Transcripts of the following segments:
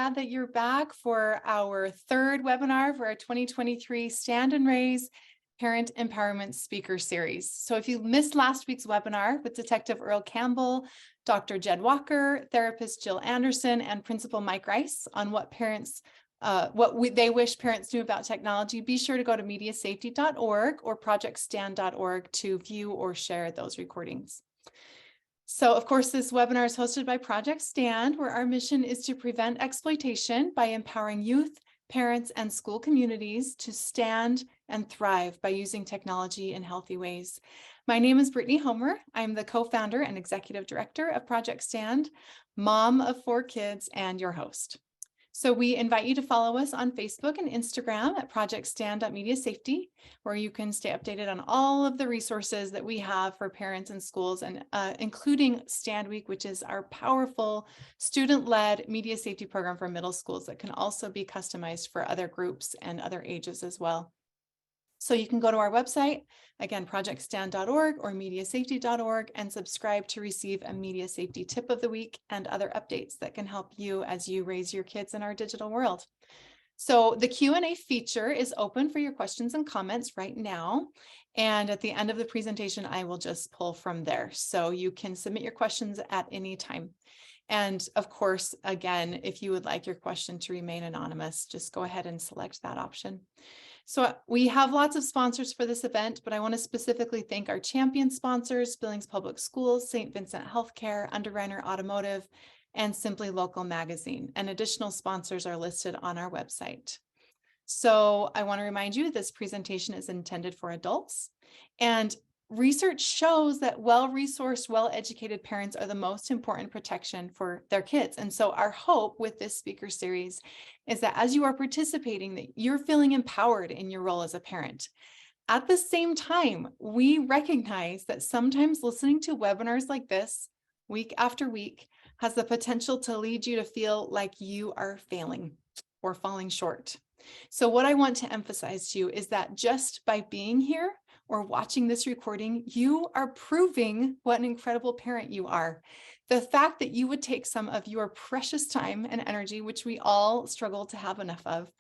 glad that you're back for our third webinar for our 2023 Stand and Raise Parent Empowerment Speaker Series. So if you missed last week's webinar with Detective Earl Campbell, Dr. Jed Walker, therapist Jill Anderson, and Principal Mike Rice on what they wish parents knew about technology, be sure to go to mediasafety.org or projectstand.org to view or share those recordings. So, of course, this webinar is hosted by Project Stand, where our mission is to prevent exploitation by empowering youth, parents, and school communities to stand and thrive by using technology in healthy ways. My name is Brittany Homer. I'm the co-founder and executive director of Project Stand, mom of 4 kids, and your host. So we invite you to follow us on Facebook and Instagram at projectstand.mediasafety, where you can stay updated on all of the resources that we have for parents and schools, and including Stand Week, which is our powerful student-led media safety program for middle schools that can also be customized for other groups and other ages as well. So you can go to our website, again, projectstand.org or mediasafety.org, and subscribe to receive a media safety tip of the week and other updates that can help you as you raise your kids in our digital world. So the Q&A feature is open for your questions and comments right now. And at the end of the presentation, I will just pull from there. So you can submit your questions at any time. And of course, again, if you would like your question to remain anonymous, just go ahead and select that option. So we have lots of sponsors for this event, but I want to specifically thank our champion sponsors, Billings Public Schools, St. Vincent Healthcare, Underwriter Automotive, and Simply Local Magazine. And additional sponsors are listed on our website. So I want to remind you this presentation is intended for adults, and research shows that well-resourced, well-educated parents are the most important protection for their kids. And so our hope with this speaker series is that as you are participating, that you're feeling empowered in your role as a parent. At the same time, we recognize that sometimes listening to webinars like this, week after week, has the potential to lead you to feel like you are failing or falling short. So what I want to emphasize to you is that just by being here or watching this recording, you are proving what an incredible parent you are. The fact that you would take some of your precious time and energy, which we all struggle to have enough of,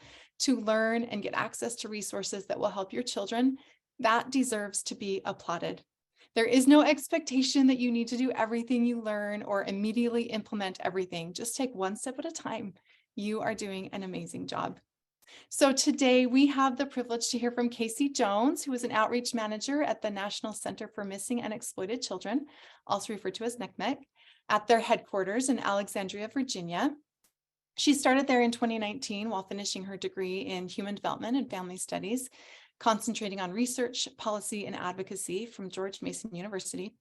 to learn and get access to resources that will help your children, that deserves to be applauded. There is no expectation that you need to do everything you learn or immediately implement everything. Just take one step at a time. You are doing an amazing job. So today we have the privilege to hear from Casey Jones, who is an outreach manager at the National Center for Missing and Exploited Children, also referred to as NCMEC, at their headquarters in Alexandria, Virginia. She started there in 2019 while finishing her degree in Human Development and Family Studies, concentrating on research, policy, and advocacy from George Mason University.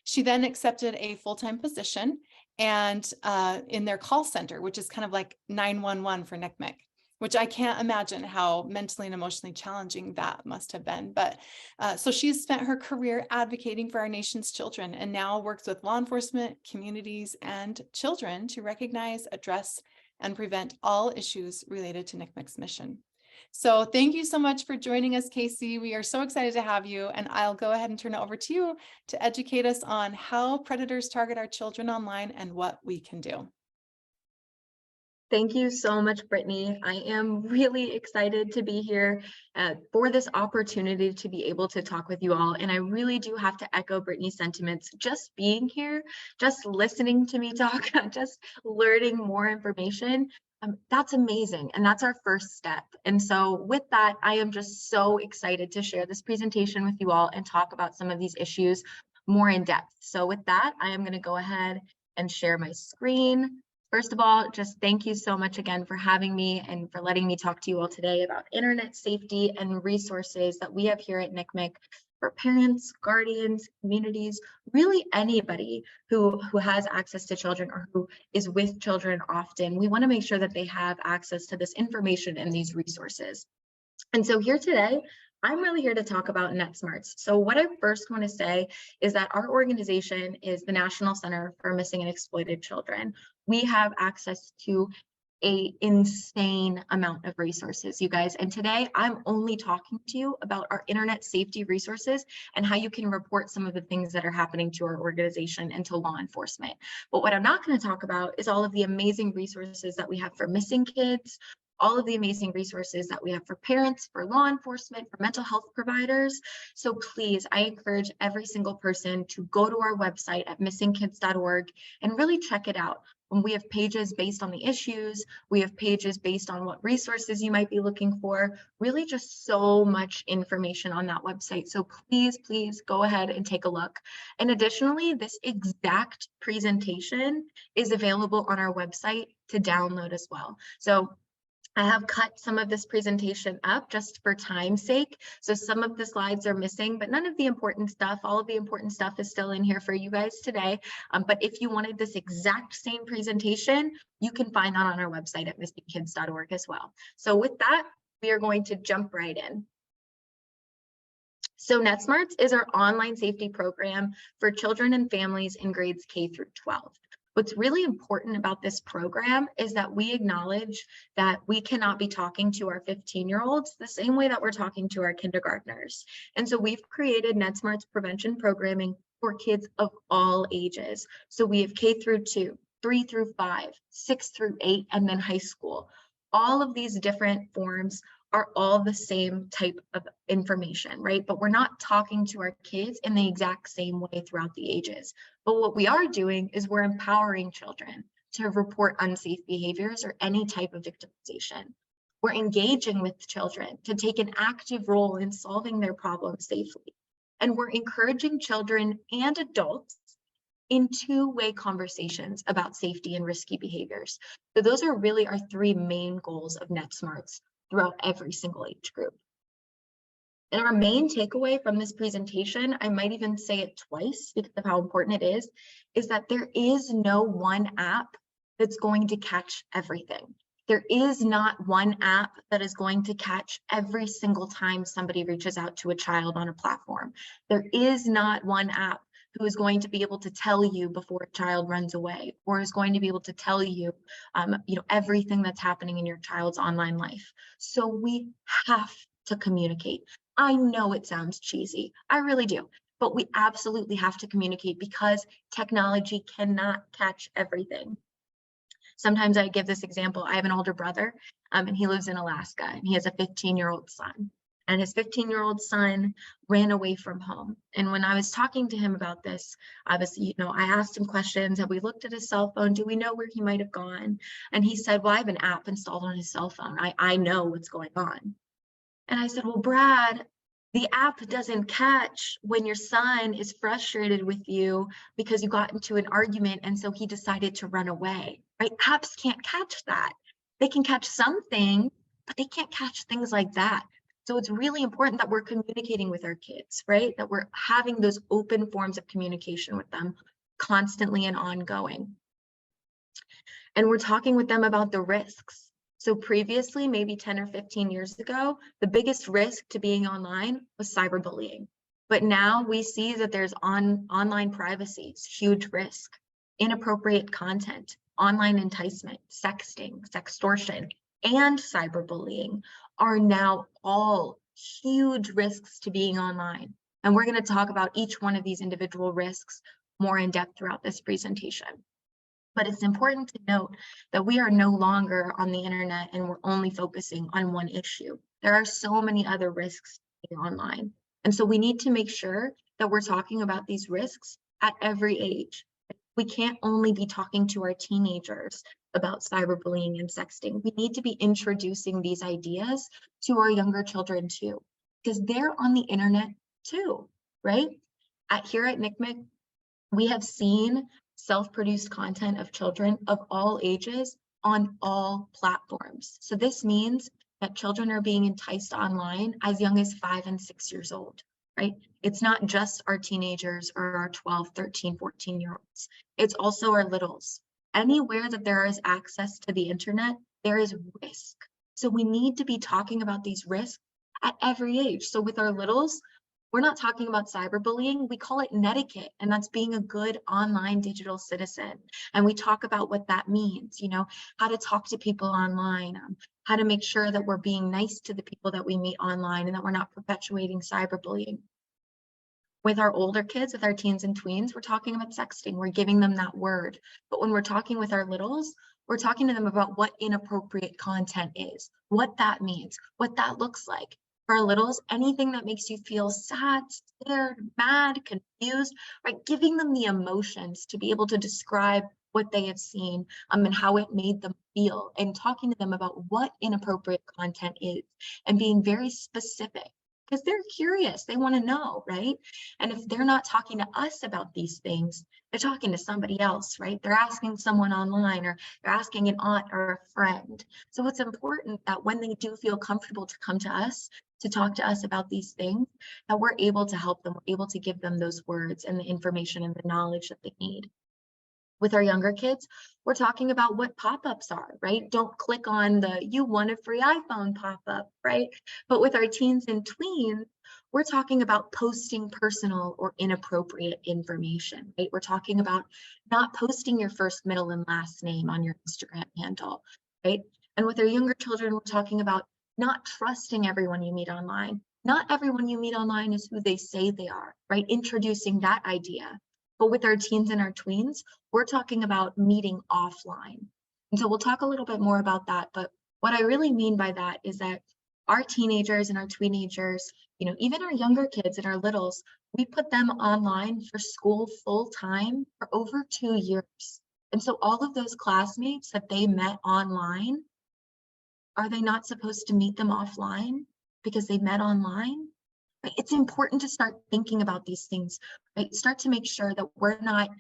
She then accepted a full-time position and in their call center, which is kind of like 911 for NCMEC, which I can't imagine how mentally and emotionally challenging that must have been. But so she's spent her career advocating for our nation's children and now works with law enforcement, communities, and children to recognize, address, and prevent all issues related to NCMEC's mission. So thank you so much for joining us, Casey. We are so excited to have you, and I'll go ahead and turn it over to you to educate us on how predators target our children online and what we can do. Thank you so much, Brittany. I am really excited to be here for this opportunity to be able to talk with you all. And I really do have to echo Brittany's sentiments. Just being here, just listening to me talk, just learning more information, that's amazing. And that's our first step. And so with that, I am just so excited to share this presentation with you all and talk about some of these issues more in depth. So with that, I am going to go ahead and share my screen. First of all, just thank you so much again for having me and for letting me talk to you all today about internet safety and resources that we have here at NCMEC for parents, guardians, communities, really anybody who has access to children or who is with children often. We want to make sure that they have access to this information and these resources. And so here today, I'm really here to talk about NetSmartz. So what I first want to say is that our organization is the National Center for Missing and Exploited Children. We have access to an insane amount of resources, you guys. And today I'm only talking to you about our internet safety resources and how you can report some of the things that are happening to our organization and to law enforcement. But what I'm not going to talk about is all of the amazing resources that we have for missing kids, all of the amazing resources that we have for parents, for law enforcement, for mental health providers. So please, I encourage every single person to go to our website at missingkids.org and really check it out. We have pages based on the issues, we have pages based on what resources you might be looking for, really just so much information on that website. So please, please go ahead and take a look. And additionally, this exact presentation is available on our website to download as well. So I have cut some of this presentation up just for time's sake. So some of the slides are missing, but none of the important stuff, all of the important stuff is still in here for you guys today. But if you wanted this exact same presentation, you can find that on our website at missingkids.org as well. So with that, we are going to jump right in. So NetSmartz is our online safety program for children and families in grades K through 12. What's really important about this program is that we acknowledge that we cannot be talking to our 15-year-olds the same way that we're talking to our kindergartners. And so we've created NetSmartz prevention programming for kids of all ages. So we have K through 2, 3 through 5, 6 through 8, and then high school. All of these different forms are all the same type of information, right? But we're not talking to our kids in the exact same way throughout the ages. But what we are doing is we're empowering children to report unsafe behaviors or any type of victimization. We're engaging with children to take an active role in solving their problems safely. And we're encouraging children and adults in two-way conversations about safety and risky behaviors. So those are really our three main goals of NetSmartz throughout every single age group. And our main takeaway from this presentation, I might even say it twice because of how important it is that there is no one app that's going to catch everything. There is not one app that is going to catch every single time somebody reaches out to a child on a platform. There is not one app who is going to be able to tell you before a child runs away, or is going to be able to tell you, everything that's happening in your child's online life. So we have to communicate. I know it sounds cheesy, I really do, but we absolutely have to communicate because technology cannot catch everything. Sometimes I give this example. I have an older brother, and he lives in Alaska, and he has a 15-year-old son. And his 15-year-old son ran away from home. And when I was talking to him about this, I asked him questions and we looked at his cell phone. Do we know where he might have gone? And he said, well, I have an app installed on his cell phone. I know what's going on. And I said, well, Brad, the app doesn't catch when your son is frustrated with you because you got into an argument and so he decided to run away, right? Apps can't catch that. They can catch something, but they can't catch things like that. So it's really important that we're communicating with our kids, right? That we're having those open forms of communication with them constantly and ongoing. And we're talking with them about the risks. So previously, maybe 10 or 15 years ago, the biggest risk to being online was cyberbullying. But now we see that there's online privacy, it's huge risk, inappropriate content, online enticement, sexting, sextortion, and cyberbullying are now all huge risks to being online. And we're going to talk about each one of these individual risks more in depth throughout this presentation. But it's important to note that we are no longer on the internet and we're only focusing on one issue. There are so many other risks being online. And so we need to make sure that we're talking about these risks at every age. We can't only be talking to our teenagers about cyberbullying and sexting. We need to be introducing these ideas to our younger children too, because they're on the internet too, right? Here at NCMEC, we have seen self-produced content of children of all ages on all platforms. So this means that children are being enticed online as young as 5 and 6 years old, right? It's not just our teenagers or our 12, 13, 14-year-olds. It's also our littles. Anywhere that there is access to the internet, there is risk. So we need to be talking about these risks at every age. So with our littles, We're not talking about cyberbullying. We call it netiquette, and that's being a good online digital citizen. And we talk about what that means, you know, how to talk to people online, how to make sure that we're being nice to the people that we meet online and that we're not perpetuating cyberbullying. With our older kids, with our teens and tweens, we're talking about sexting. We're giving them that word. But when we're talking with our littles, we're talking to them about what inappropriate content is, what that means, what that looks like. For our littles, anything that makes you feel sad, scared, mad, confused, right? Giving them the emotions to be able to describe what they have seen and how it made them feel, and talking to them about what inappropriate content is and being very specific, because they're curious, they want to know, right? And if they're not talking to us about these things, they're talking to somebody else, right? They're asking someone online, or they're asking an aunt or a friend. So it's important that when they do feel comfortable to come to us, to talk to us about these things, that we're able to help them, we're able to give them those words and the information and the knowledge that they need. With our younger kids, we're talking about what pop-ups are, right? Don't click on the "you want a free iPhone" pop-up, right? But with our teens and tweens, we're talking about posting personal or inappropriate information, right? We're talking about not posting your first, middle, and last name on your Instagram handle, right? And with our younger children, we're talking about not trusting everyone you meet online. Not everyone you meet online is who they say they are, right? Introducing that idea. But with our teens and our tweens, we're talking about meeting offline. And so we'll talk a little bit more about that. But what I really mean by that is that our teenagers and our tweenagers, you know, even our younger kids and our littles, we put them online for school full time for over 2 years. And so all of those classmates that they met online, are they not supposed to meet them offline because they met online? Right? It's important to start thinking about these things, right? Start to make sure that we're not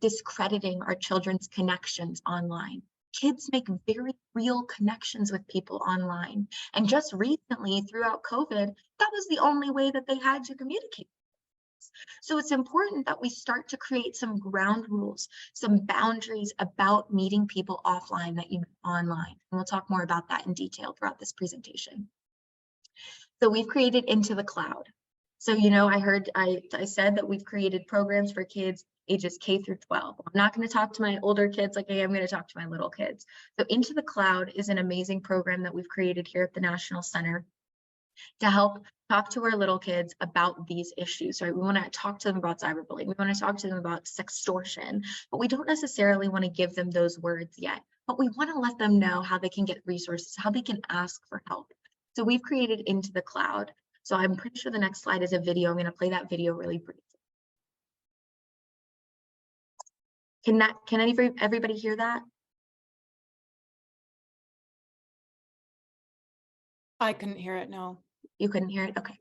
discrediting our children's connections online. Kids make very real connections with people online. And just recently, throughout COVID, that was the only way that they had to communicate. So it's important that we start to create some ground rules, some boundaries about meeting people offline that you meet online. And we'll talk more about that in detail throughout this presentation. So we've created Into the Cloud. So, you know, I said that we've created programs for kids ages K through 12. I'm not going to talk to my older kids like I am going to talk to my little kids. So Into the Cloud is an amazing program that we've created here at the National Center to help talk to our little kids about these issues, right? We want to talk to them about cyberbullying. We want to talk to them about sextortion, but we don't necessarily want to give them those words yet. But we want to let them know how they can get resources, how they can ask for help. So we've created Into the Cloud. So I'm pretty sure the next slide is a video. I'm going to play that video really briefly. Can everybody hear that? I couldn't hear it, no. You couldn't hear it? Okay.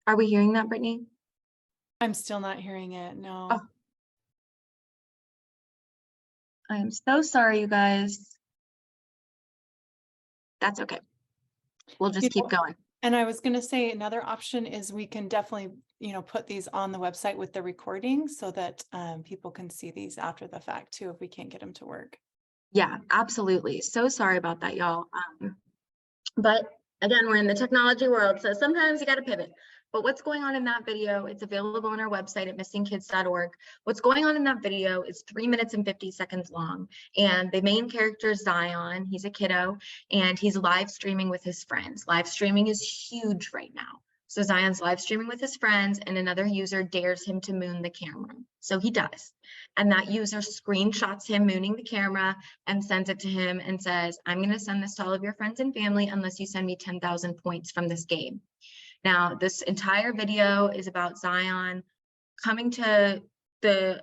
Are we hearing that, Brittany? I'm still not hearing it, no. Oh. I am so sorry, you guys. That's okay. We'll just keep going. And I was going to say another option is we can definitely, you know, put these on the website with the recording so that people can see these after the fact too, if we can't get them to work. Yeah, absolutely. So sorry about that, y'all. But again, we're in the technology world, so sometimes you got to pivot. But what's going on in that video, it's available on our website at missingkids.org. What's going on in that video is 3 minutes and 50 seconds long. And the main character is Zion. He's a kiddo, and he's live streaming with his friends. Live streaming is huge right now. So Zion's live streaming with his friends, and another user dares him to moon the camera. So he does. And that user screenshots him mooning the camera and sends it to him and says, "I'm going to send this to all of your friends and family unless you send me 10,000 points from this game." Now, this entire video is about Zion coming to the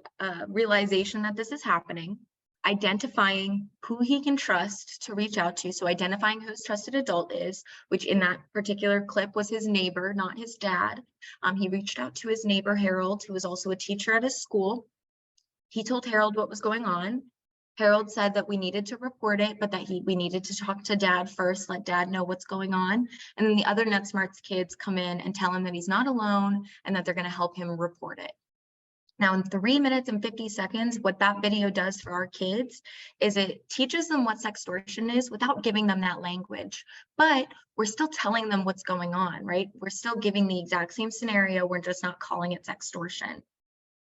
realization that this is happening, identifying who he can trust to reach out to. So identifying who his trusted adult is, which in that particular clip was his neighbor, not his dad. He reached out to his neighbor, Harold, who was also a teacher at his school. He told Harold what was going on. Harold said that we needed to report it, but that we needed to talk to dad first, let dad know what's going on. And then the other NetSmartz kids come in and tell him that he's not alone and that they're going to help him report it. Now, in 3 minutes and 50 seconds, what that video does for our kids is it teaches them what sextortion is without giving them that language, but we're still telling them what's going on, right? We're still giving the exact same scenario. We're just not calling it sextortion.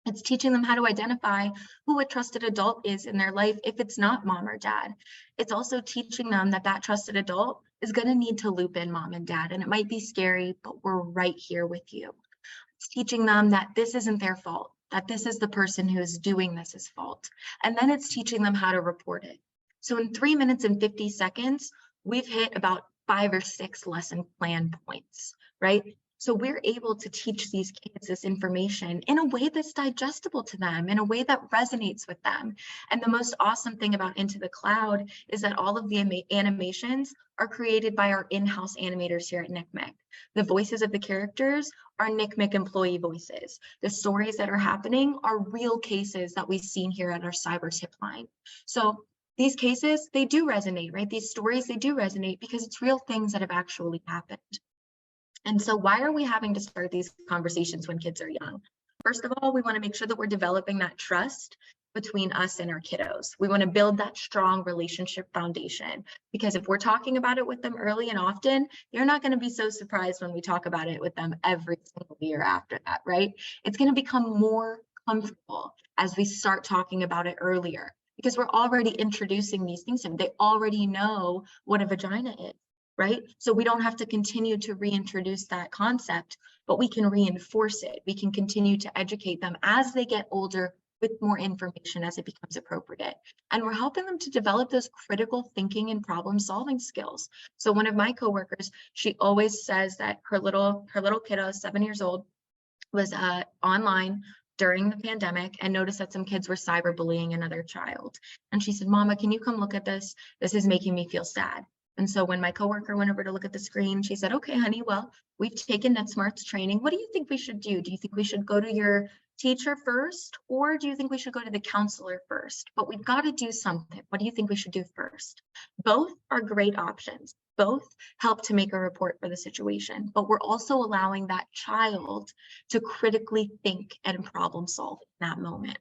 It's teaching them how to identify who a trusted adult is in their life if it's not mom or dad. It's also teaching them that that trusted adult is going to need to loop in mom and dad, and it might be scary, but we're right here with you. It's teaching them that this isn't their fault, that this is the person who is doing this' fault. And then it's teaching them how to report it. So in 3 minutes and 50 seconds, we've hit about 5 or 6 lesson plan points, right? So we're able to teach these kids this information in a way that's digestible to them, in a way that resonates with them. And the most awesome thing about Into the Cloud is that all of the animations are created by our in-house animators here at NCMEC. The voices of the characters are NCMEC employee voices. The stories that are happening are real cases that we've seen here at our cyber tip line. So these cases, they do resonate, right? These stories, they do resonate because it's real things that have actually happened. And so why are we having to start these conversations when kids are young? First of all, we want to make sure that we're developing that trust between us and our kiddos. We want to build that strong relationship foundation, because if we're talking about it with them early and often, they're not going to be so surprised when we talk about it with them every single year after that, right? It's going to become more comfortable as we start talking about it earlier, because we're already introducing these things to them. They already know what a vagina is, right? So we don't have to continue to reintroduce that concept, but we can reinforce it. We can continue to educate them as they get older with more information as it becomes appropriate. And we're helping them to develop those critical thinking and problem solving skills. So one of my coworkers, she always says that her little kiddo, 7 years old, was online during the pandemic and noticed that some kids were cyberbullying another child. And she said, "Mama, can you come look at this? This is making me feel sad." And so when my coworker went over to look at the screen, she said, "Okay, honey, well, we've taken NetSmartz training. What do you think we should do? Do you think we should go to your teacher first, or do you think we should go to the counselor first? But we've got to do something. What do you think we should do first?" Both are great options. Both help to make a report for the situation, but we're also allowing that child to critically think and problem solve in that moment.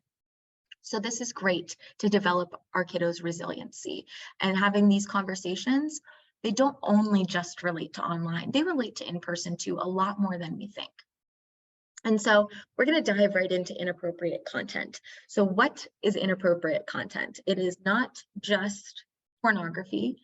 So this is great to develop our kiddos' resiliency. And having these conversations, they don't only just relate to online, they relate to in-person too, a lot more than we think. And so we're going to dive right into inappropriate content. So what is inappropriate content? It is not just pornography.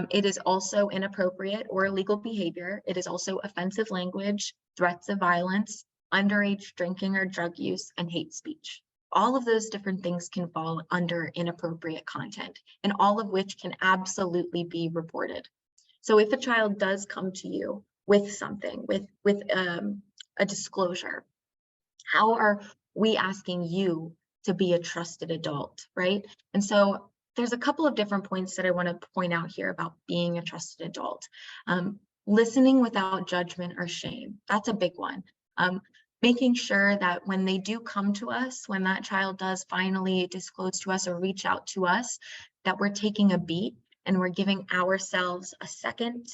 It is also inappropriate or illegal behavior. It is also offensive language, threats of violence, underage drinking or drug use, and hate speech. All of those different things can fall under inappropriate content, and all of which can absolutely be reported. So if a child does come to you with something, with a disclosure, how are we asking you to be a trusted adult, right? And so there's a couple of different points that I want to point out here about being a trusted adult. Listening without judgment or shame, that's a big one. Making sure that when they do come to us, when that child does finally disclose to us or reach out to us, that we're taking a beat and we're giving ourselves a second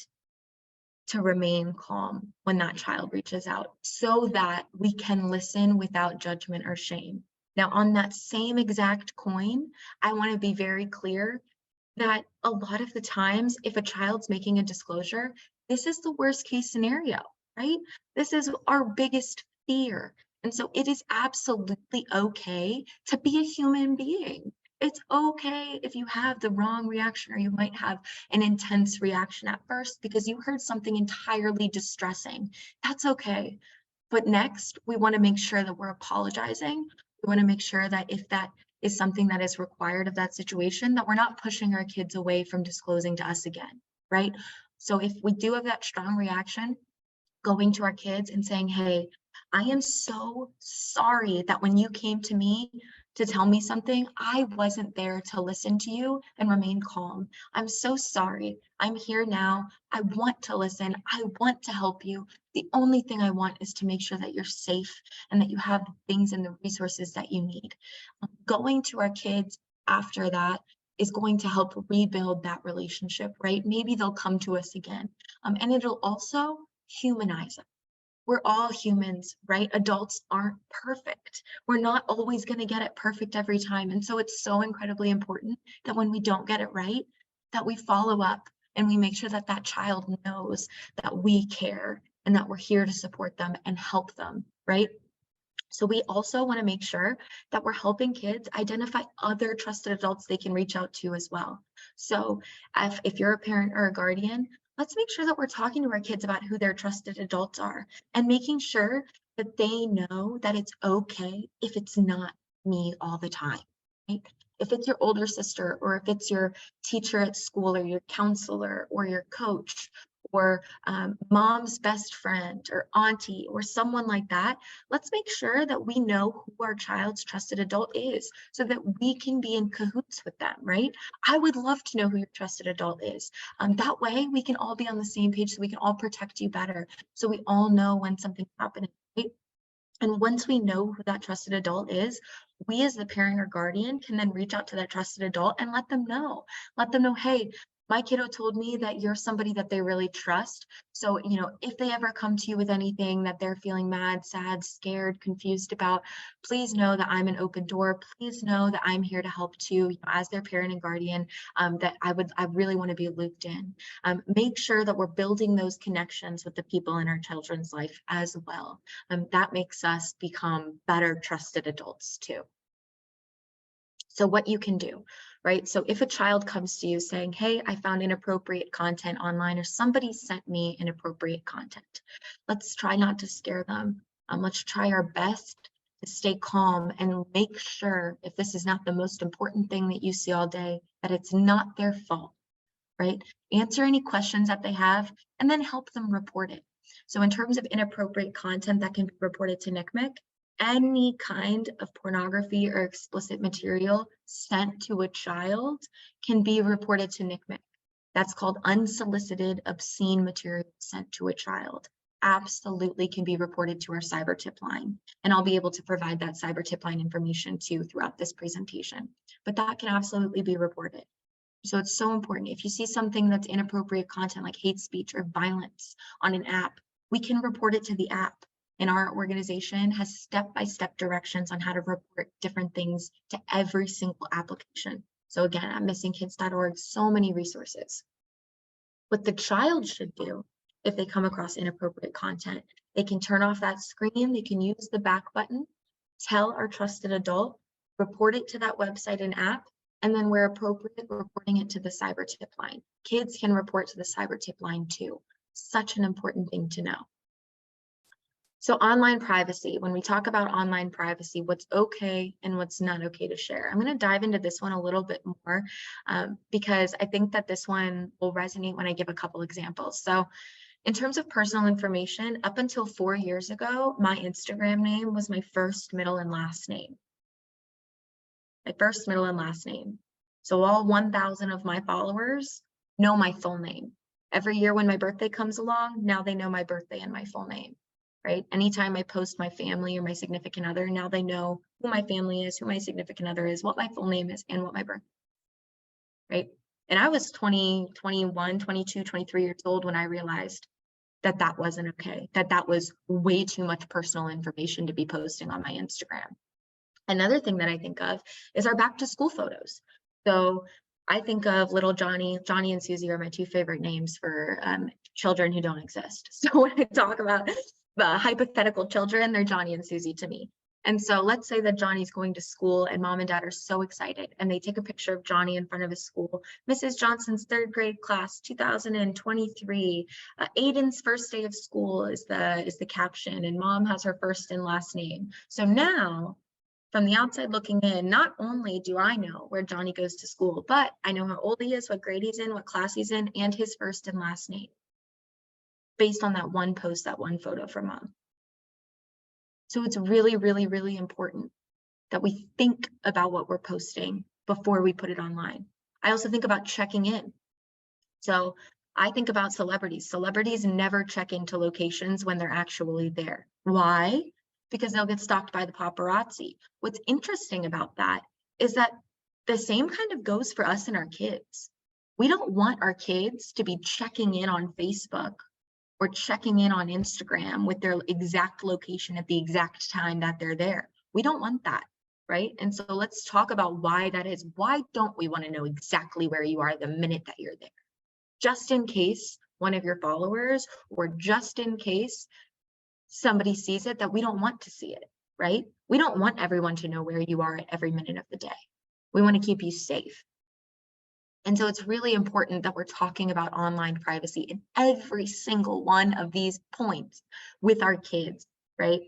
to remain calm when that child reaches out, so that we can listen without judgment or shame. Now, on that same exact coin, I want to be very clear that a lot of the times, if a child's making a disclosure, this is the worst case scenario, right? This is our biggest fear. And so it is absolutely okay to be a human being. It's okay if you have the wrong reaction, or you might have an intense reaction at first because you heard something entirely distressing. That's okay. But next, we want to make sure that we're apologizing. We want to make sure that if that is something that is required of that situation, that we're not pushing our kids away from disclosing to us again, right? So if we do have that strong reaction, going to our kids and saying, "Hey, I am so sorry that when you came to me to tell me something, I wasn't there to listen to you and remain calm. I'm so sorry. I'm here now. I want to listen. I want to help you. The only thing I want is to make sure that you're safe and that you have the things and the resources that you need." Going to our kids after that is going to help rebuild that relationship, right? Maybe they'll come to us again. And it'll also humanize us. We're all humans, right? Adults aren't perfect. We're not always going to get it perfect every time. And so it's so incredibly important that when we don't get it right, that we follow up and we make sure that that child knows that we care and that we're here to support them and help them, right? So we also want to make sure that we're helping kids identify other trusted adults they can reach out to as well. So if you're a parent or a guardian, let's make sure that we're talking to our kids about who their trusted adults are and making sure that they know that it's okay if it's not me all the time, right? If it's your older sister, or if it's your teacher at school, or your counselor, or your coach, or mom's best friend, or auntie, or someone like that, let's make sure that we know who our child's trusted adult is so that we can be in cahoots with them, right? I would love to know who your trusted adult is. That way we can all be on the same page so we can all protect you better. So we all know when something's happening, right? And once we know who that trusted adult is, we as the parent or guardian can then reach out to that trusted adult and let them know, hey, my kiddo told me that you're somebody that they really trust. So, if they ever come to you with anything that they're feeling mad, sad, scared, confused about, please know that I'm an open door. Please know that I'm here to help too, as their parent and guardian, that I really want to be looped in. Make sure that we're building those connections with the people in our children's life as well. That makes us become better trusted adults too. So what you can do, right? So if a child comes to you saying, hey, I found inappropriate content online, or somebody sent me inappropriate content, let's try not to scare them. Let's try our best to stay calm and make sure, if this is not the most important thing that you see all day, that it's not their fault, right? Answer any questions that they have and then help them report it. So in terms of inappropriate content that can be reported to NCMEC, any kind of pornography or explicit material sent to a child can be reported to NCMEC. That's called unsolicited obscene material sent to a child. Absolutely can be reported to our cyber tip line. And I'll be able to provide that cyber tip line information too throughout this presentation. But that can absolutely be reported. So it's so important. If you see something that's inappropriate content like hate speech or violence on an app, we can report it to the app. And our organization has step-by-step directions on how to report different things to every single application. So again, at missingkids.org, so many resources. What the child should do if they come across inappropriate content, they can turn off that screen, they can use the back button, tell our trusted adult, report it to that website and app, and then where appropriate, reporting it to the cyber tip line. Kids can report to the cyber tip line too. Such an important thing to know. So online privacy, when we talk about online privacy, what's okay and what's not okay to share. I'm going to dive into this one a little bit more because I think that this one will resonate when I give a couple examples. So in terms of personal information, up until 4 years ago, my Instagram name was my first, middle, and last name. My first, middle, and last name. So all 1,000 of my followers know my full name. Every year when my birthday comes along, now they know my birthday and my full name. Right? Anytime I post my family or my significant other, now they know who my family is, who my significant other is, what my full name is, and what my birthday is, right? And I was 20, 21, 22, 23 years old when I realized that that wasn't okay, that that was way too much personal information to be posting on my Instagram. Another thing that I think of is our back to school photos. So I think of little Johnny. Johnny and Susie are my two favorite names for children who don't exist. So when I talk about the hypothetical children, they're Johnny and Susie to me. And so let's say that Johnny's going to school and mom and dad are so excited and they take a picture of Johnny in front of his school. Mrs. Johnson's 3rd grade class, 2023. Aiden's first day of school is the caption, and mom has her first and last name. So now, from the outside looking in, not only do I know where Johnny goes to school, but I know how old he is, what grade he's in, what class he's in, and his first and last name, based on that one post, that one photo from mom. So it's really, really, really important that we think about what we're posting before we put it online. I also think about checking in. So I think about celebrities. Celebrities never check into locations when they're actually there. Why? Because they'll get stalked by the paparazzi. What's interesting about that is that the same kind of goes for us and our kids. We don't want our kids to be checking in on Facebook or checking in on Instagram with their exact location at the exact time that they're there. We don't want that, right? And so let's talk about why that is. Why don't we want to know exactly where you are the minute that you're there? Just in case one of your followers, or just in case somebody sees it that we don't want to see it, right? We don't want everyone to know where you are at every minute of the day. We want to keep you safe. And so it's really important that we're talking about online privacy in every single one of these points with our kids, right?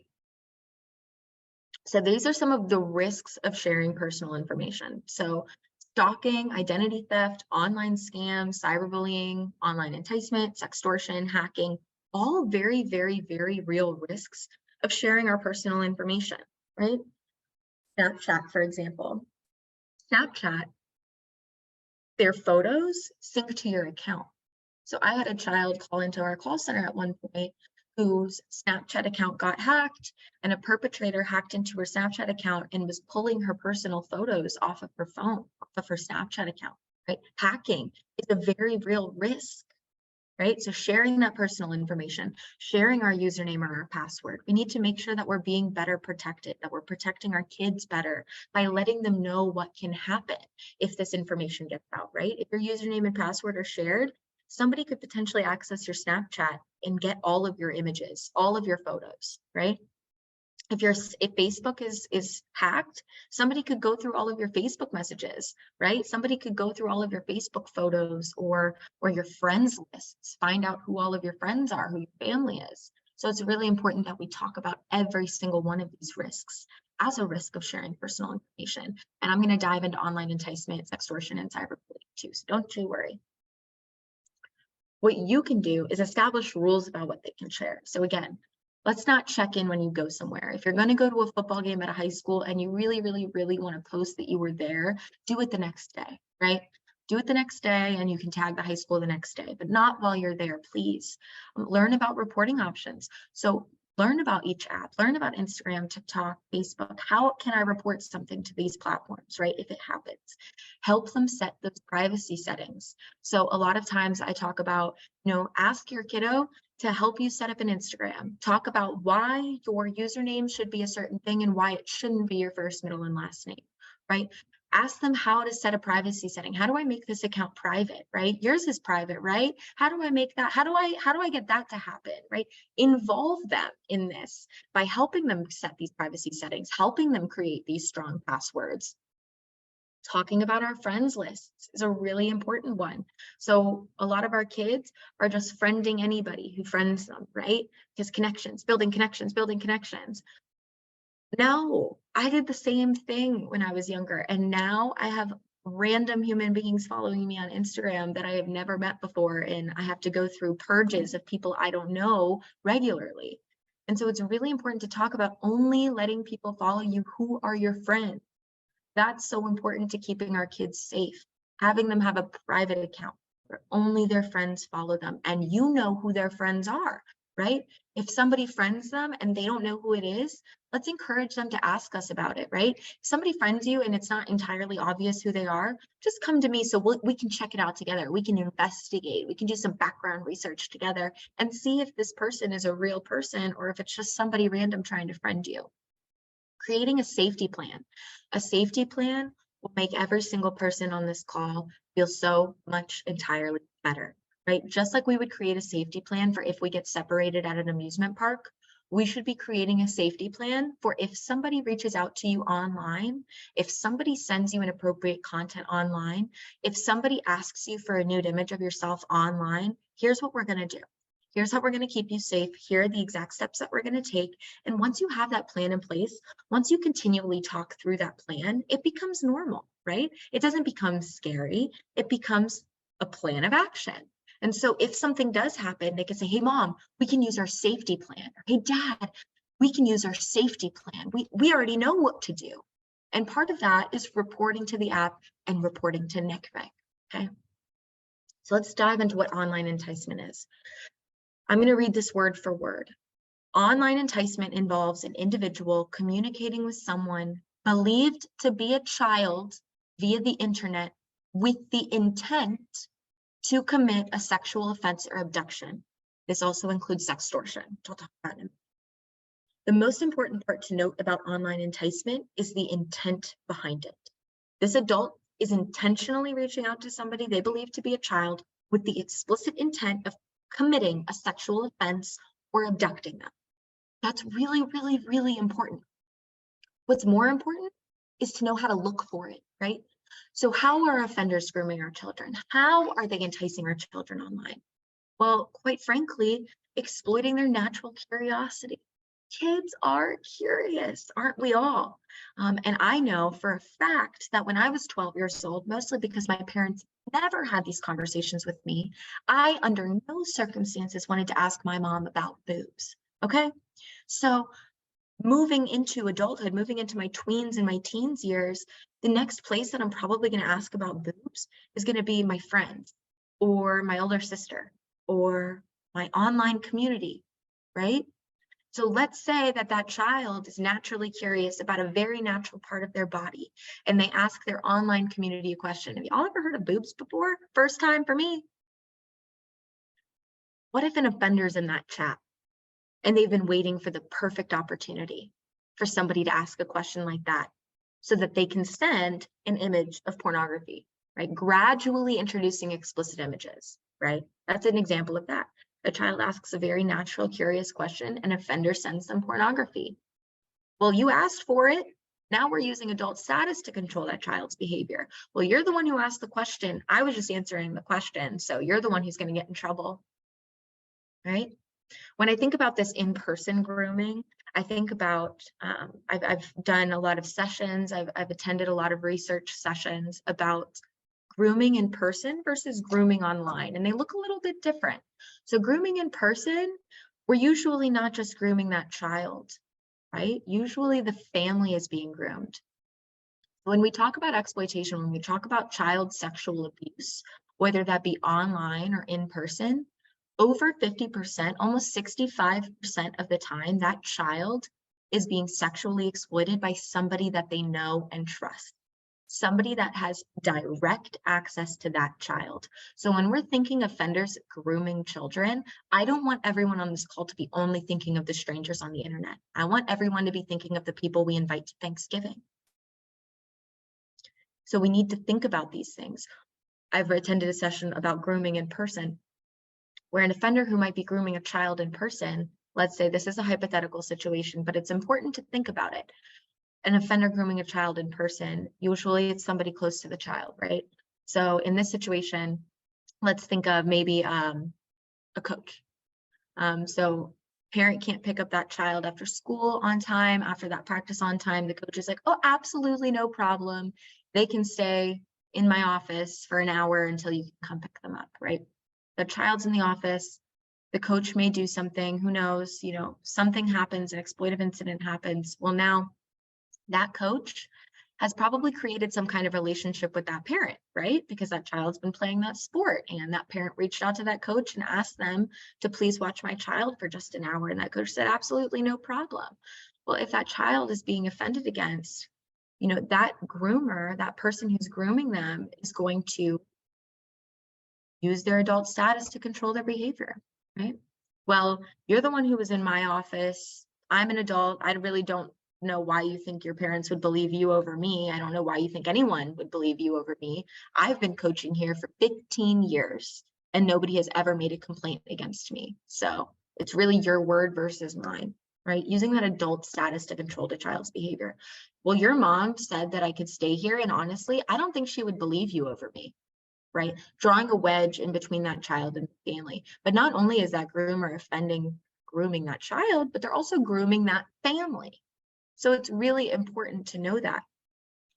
So these are some of the risks of sharing personal information. So stalking, identity theft, online scams, cyberbullying, online enticement, sextortion, hacking, all very, very, very real risks of sharing our personal information, right? Snapchat, for example. Snapchat, their photos sync to your account. So I had a child call into our call center at one point whose Snapchat account got hacked, and a perpetrator hacked into her Snapchat account and was pulling her personal photos off of her phone, off of her Snapchat account, right? Hacking is a very real risk, right? So sharing that personal information, sharing our username or our password, we need to make sure that we're being better protected, that we're protecting our kids better by letting them know what can happen if this information gets out, right? If your username and password are shared, somebody could potentially access your Snapchat and get all of your images, all of your photos, right? If Facebook is hacked, somebody could go through all of your Facebook messages, right? Somebody could go through all of your Facebook photos or your friends lists, find out who all of your friends are, who your family is. So it's really important that we talk about every single one of these risks as a risk of sharing personal information. And I'm going to dive into online enticement, sextortion, and cyberbullying too, so don't you worry. What you can do is establish rules about what they can share. So again, let's not check in when you go somewhere. If you're going to go to a football game at a high school and you really, really, really want to post that you were there, do it the next day, right? Do it the next day, and you can tag the high school the next day, but not while you're there, please. Learn about reporting options. So learn about each app, learn about Instagram, TikTok, Facebook. How can I report something to these platforms, right? If it happens, help them set those privacy settings. So a lot of times I talk about, ask your kiddo to help you set up an Instagram. Talk about why your username should be a certain thing and why it shouldn't be your first, middle, and last name, right? Ask them how to set a privacy setting. How do I make this account private, right? Yours is private, right? How do I make that? How do I get that to happen, right? Involve them in this by helping them set these privacy settings, helping them create these strong passwords. Talking about our friends lists is a really important one. So a lot of our kids are just friending anybody who friends them, right? Because connections, building connections, building connections. No, I did the same thing when I was younger, and now I have random human beings following me on Instagram that I have never met before, and I have to go through purges of people I don't know regularly. And so it's really important to talk about only letting people follow you who are your friends. That's so important to keeping our kids safe, having them have a private account where only their friends follow them, and you know who their friends are, right? If somebody friends them and they don't know who it is, let's encourage them to ask us about it, right? If somebody friends you and it's not entirely obvious who they are, just come to me so we can check it out together. We can investigate, we can do some background research together and see if this person is a real person or if it's just somebody random trying to friend you. Creating a safety plan. A safety plan will make every single person on this call feel so much entirely better, right? Just like we would create a safety plan for if we get separated at an amusement park, we should be creating a safety plan for if somebody reaches out to you online, if somebody sends you inappropriate content online, if somebody asks you for a nude image of yourself online, here's what we're going to do. Here's how we're going to keep you safe. Here are the exact steps that we're going to take. And once you have that plan in place, once you continually talk through that plan, it becomes normal, right? It doesn't become scary. It becomes a plan of action. And so if something does happen, they can say, hey, mom, we can use our safety plan. Or, hey, dad, we can use our safety plan. We already know what to do. And part of that is reporting to the app and reporting to NCMEC, okay? So let's dive into what online enticement is. I'm going to read this word for word. Online enticement involves an individual communicating with someone believed to be a child via the internet with the intent to commit a sexual offense or abduction. This also includes sextortion, which I'll talk about in a minute. The most important part to note about online enticement is the intent behind it. This adult is intentionally reaching out to somebody they believe to be a child with the explicit intent of committing a sexual offense or abducting them. That's really, really, really important. What's more important is to know how to look for it, right? So how are offenders grooming our children? How are they enticing our children online? Well, quite frankly, exploiting their natural curiosity. Kids are curious, aren't we all? And I know for a fact that when I was 12 years old, mostly because my parents never had these conversations with me, I, under no circumstances, wanted to ask my mom about boobs. Okay? So moving into adulthood, moving into my tweens and my teens years, the next place that I'm probably going to ask about boobs is going to be my friends or my older sister or my online community, right? So let's say that that child is naturally curious about a very natural part of their body, and they ask their online community a question. Have y'all ever heard of boobs before? First time for me. What if an offender's in that chat and they've been waiting for the perfect opportunity for somebody to ask a question like that so that they can send an image of pornography, right? Gradually introducing explicit images, right? That's an example of that. A child asks a very natural, curious question, and offender sends them pornography. Well, you asked for it. Now we're using adult status to control that child's behavior. Well, you're the one who asked the question. I was just answering the question. So you're the one who's going to get in trouble, right? When I think about this in-person grooming, I think about, I've done a lot of sessions. I've attended a lot of research sessions about grooming in person versus grooming online, and they look a little bit different. So grooming in person, we're usually not just grooming that child, right? Usually the family is being groomed. When we talk about exploitation, when we talk about child sexual abuse, whether that be online or in person, over 50%, almost 65% of the time, that child is being sexually exploited by somebody that they know and trust. Somebody that has direct access to that child. So when we're thinking offenders grooming children, I don't want everyone on this call to be only thinking of the strangers on the internet. I want everyone to be thinking of the people we invite to Thanksgiving. So we need to think about these things. I've attended a session about grooming in person, where an offender who might be grooming a child in person, let's say this is a hypothetical situation, but it's important to think about it. An offender grooming a child in person, usually it's somebody close to the child, right? So in this situation, let's think of maybe a coach. So parent can't pick up that child after school on time, after that practice on time. The coach is like, oh, absolutely no problem. They can stay in my office for an hour until you can come pick them up, right? The child's in the office, the coach may do something, who knows, something happens, an exploitive incident happens. Well, now that coach has probably created some kind of relationship with that parent, right? Because that child's been playing that sport, and that parent reached out to that coach and asked them to please watch my child for just an hour. And that coach said, absolutely no problem. Well, if that child is being offended against, that groomer, that person who's grooming them, is going to use their adult status to control their behavior, right? Well, you're the one who was in my office. I'm an adult. I really don't know why you think your parents would believe you over me. I don't know why you think anyone would believe you over me. I've been coaching here for 15 years and nobody has ever made a complaint against me. So it's really your word versus mine, right? Using that adult status to control the child's behavior. Well, your mom said that I could stay here, and honestly, I don't think she would believe you over me, right? Drawing a wedge in between that child and the family. But not only is that groomer grooming that child, but they're also grooming that family. So it's really important to know that.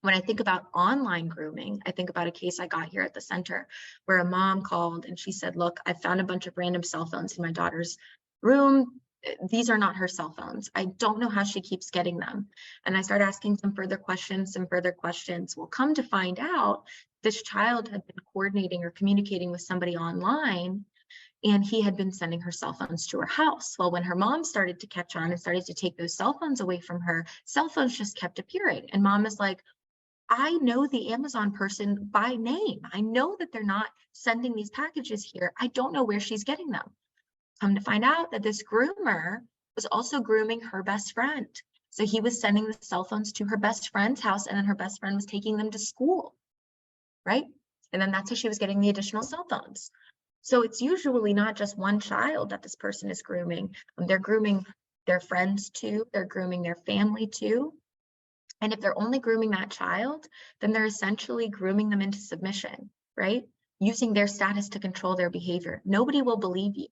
When I think about online grooming, I think about a case I got here at the center where a mom called and she said, look, I found a bunch of random cell phones in my daughter's room. These are not her cell phones. I don't know how she keeps getting them. And I started asking some further questions. Well, come to find out, this child had been coordinating or communicating with somebody online, and he had been sending her cell phones to her house. Well, when her mom started to catch on and started to take those cell phones away from her, cell phones just kept appearing. And mom is like, I know the Amazon person by name. I know that they're not sending these packages here. I don't know where she's getting them. Come to find out that this groomer was also grooming her best friend. So he was sending the cell phones to her best friend's house, and then her best friend was taking them to school, right? And then that's how she was getting the additional cell phones. So it's usually not just one child that this person is grooming. They're grooming their friends too. They're grooming their family too. And if they're only grooming that child, then they're essentially grooming them into submission, right? Using their status to control their behavior. Nobody will believe you.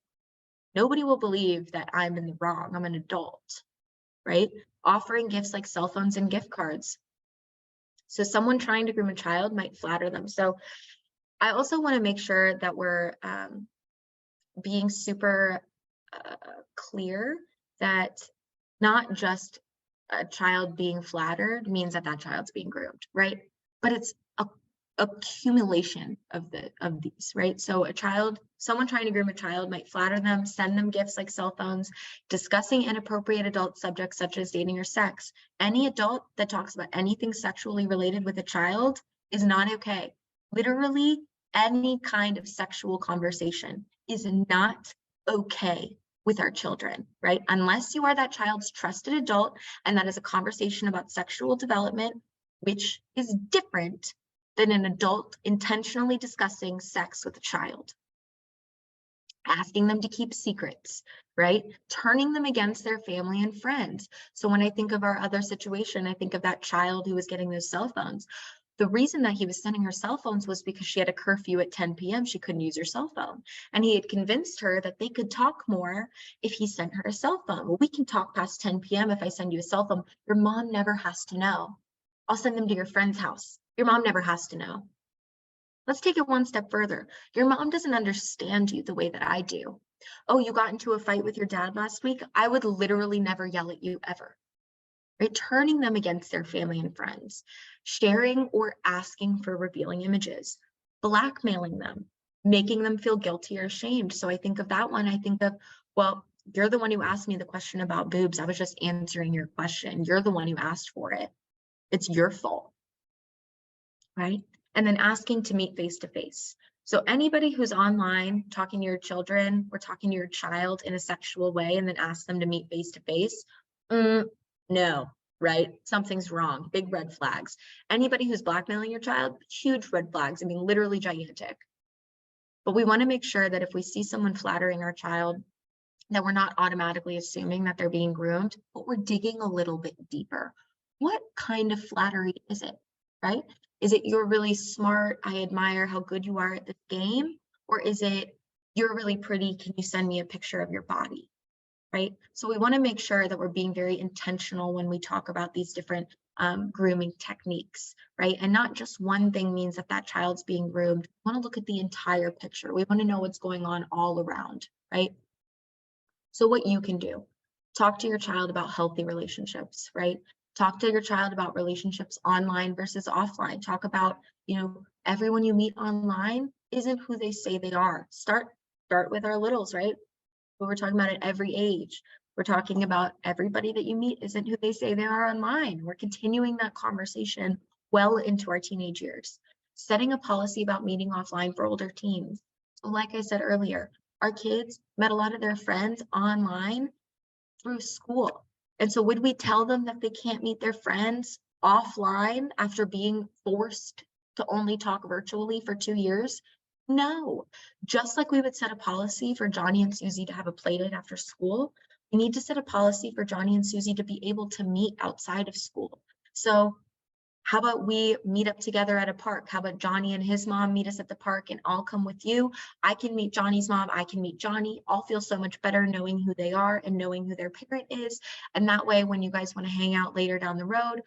Nobody will believe that I'm in the wrong. I'm an adult, right? Offering gifts like cell phones and gift cards. So someone trying to groom a child might flatter them. So I also want to make sure that we're being super clear that not just a child being flattered means that that child's being groomed, right? But it's a accumulation of these, right? So someone trying to groom a child might flatter them, send them gifts like cell phones, discussing inappropriate adult subjects such as dating or sex. Any adult that talks about anything sexually related with a child is not okay. Literally, any kind of sexual conversation is not okay with our children, right? Unless you are that child's trusted adult, and that is a conversation about sexual development, which is different than an adult intentionally discussing sex with a child. Asking them to keep secrets, right? Turning them against their family and friends. So when I think of our other situation, I think of that child who was getting those cell phones. The reason that he was sending her cell phones was because she had a curfew at 10 p.m. She couldn't use her cell phone. And he had convinced her that they could talk more if he sent her a cell phone. Well, we can talk past 10 p.m. if I send you a cell phone. Your mom never has to know. I'll send them to your friend's house. Your mom never has to know. Let's take it one step further. Your mom doesn't understand you the way that I do. Oh, you got into a fight with your dad last week? I would literally never yell at you ever. Right? Turning them against their family and friends, sharing or asking for revealing images, blackmailing them, making them feel guilty or ashamed. So I think of that one. I think of, well, you're the one who asked me the question about boobs. I was just answering your question. You're the one who asked for it. It's your fault, right? And then asking to meet face to face. So anybody who's online talking to your children or talking to your child in a sexual way and then ask them to meet face to face, no, right? Something's wrong. Big red flags. Anybody who's blackmailing your child, huge red flags. I mean, literally gigantic. But we want to make sure that if we see someone flattering our child, that we're not automatically assuming that they're being groomed, but we're digging a little bit deeper. What kind of flattery is it, right? Is it you're really smart, I admire how good you are at the game? Or is it you're really pretty, can you send me a picture of your body? Right? So we want to make sure that we're being very intentional when we talk about these different grooming techniques, right? And not just one thing means that that child's being groomed. We want to look at the entire picture. We want to know what's going on all around, right? So what you can do, talk to your child about healthy relationships, right? Talk to your child about relationships online versus offline. Talk about, everyone you meet online isn't who they say they are. Start with our littles, right? But we're talking about at every age. We're talking about everybody that you meet isn't who they say they are online. We're continuing that conversation well into our teenage years. Setting a policy about meeting offline for older teens. So like I said earlier, our kids met a lot of their friends online through school. And so would we tell them that they can't meet their friends offline after being forced to only talk virtually for 2 years? No. Just like we would set a policy for Johnny and Susie to have a play date after school, we need to set a policy for Johnny and Susie to be able to meet outside of school. So how about we meet up together at a park? How about Johnny and his mom meet us at the park and I'll come with you? I can meet Johnny's mom. I can meet Johnny. I'll feel so much better knowing who they are and knowing who their parent is. And that way, when you guys want to hang out later down the road,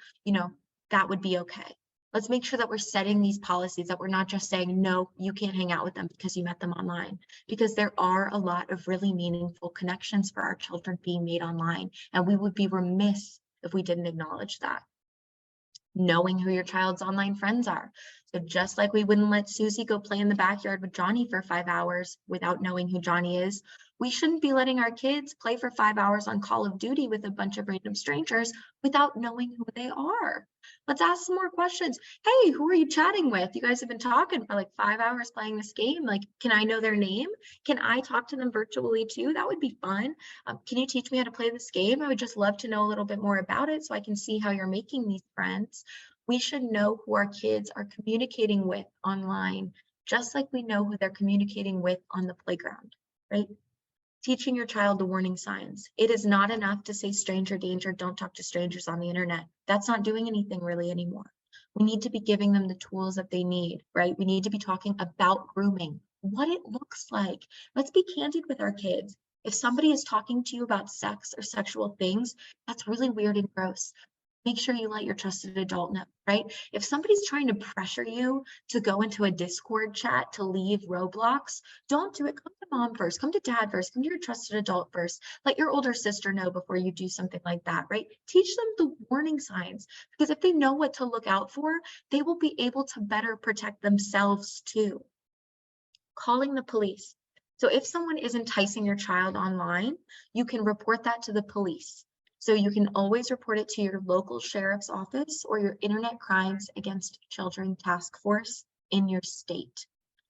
that would be okay. Let's make sure that we're setting these policies, that we're not just saying, no, you can't hang out with them because you met them online, because there are a lot of really meaningful connections for our children being made online. And we would be remiss if we didn't acknowledge that. Knowing who your child's online friends are. So just like we wouldn't let Susie go play in the backyard with Johnny for 5 hours without knowing who Johnny is, we shouldn't be letting our kids play for 5 hours on Call of Duty with a bunch of random strangers without knowing who they are. Let's ask some more questions. Hey, who are you chatting with? You guys have been talking for like 5 hours playing this game. Like, can I know their name? Can I talk to them virtually too? That would be fun. Can you teach me how to play this game? I would just love to know a little bit more about it so I can see how you're making these friends. We should know who our kids are communicating with online, just like we know who they're communicating with on the playground, right? Teaching your child the warning signs. It is not enough to say stranger danger, don't talk to strangers on the internet. That's not doing anything really anymore. We need to be giving them the tools that they need, right? We need to be talking about grooming, what it looks like. Let's be candid with our kids. If somebody is talking to you about sex or sexual things, that's really weird and gross. Make sure you let your trusted adult know, right? If somebody's trying to pressure you to go into a Discord chat to leave Roblox, don't do it. Come to mom first, come to dad first, come to your trusted adult first. Let your older sister know before you do something like that, right? Teach them the warning signs, because if they know what to look out for, they will be able to better protect themselves too. Calling the police. So if someone is enticing your child online, you can report that to the police. So you can always report it to your local sheriff's office or your Internet Crimes Against Children Task Force in your state.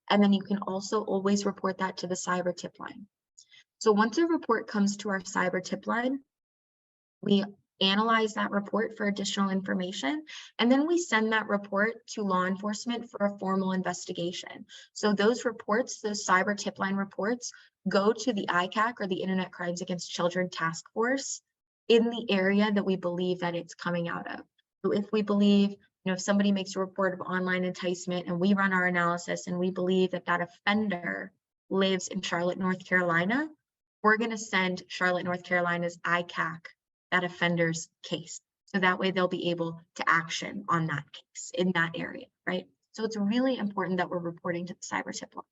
And then you can also always report that to the cyber tip line. So once a report comes to our cyber tip line, we analyze that report for additional information, and then we send that report to law enforcement for a formal investigation. So those reports, those cyber tip line reports, go to the ICAC or the Internet Crimes Against Children Task Force in the area that we believe that it's coming out of. So if we believe, if somebody makes a report of online enticement and we run our analysis and we believe that that offender lives in Charlotte, North Carolina, we're going to send Charlotte, North Carolina's ICAC that offender's case. So that way they'll be able to action on that case in that area, right? So it's really important that we're reporting to the cyber tip line.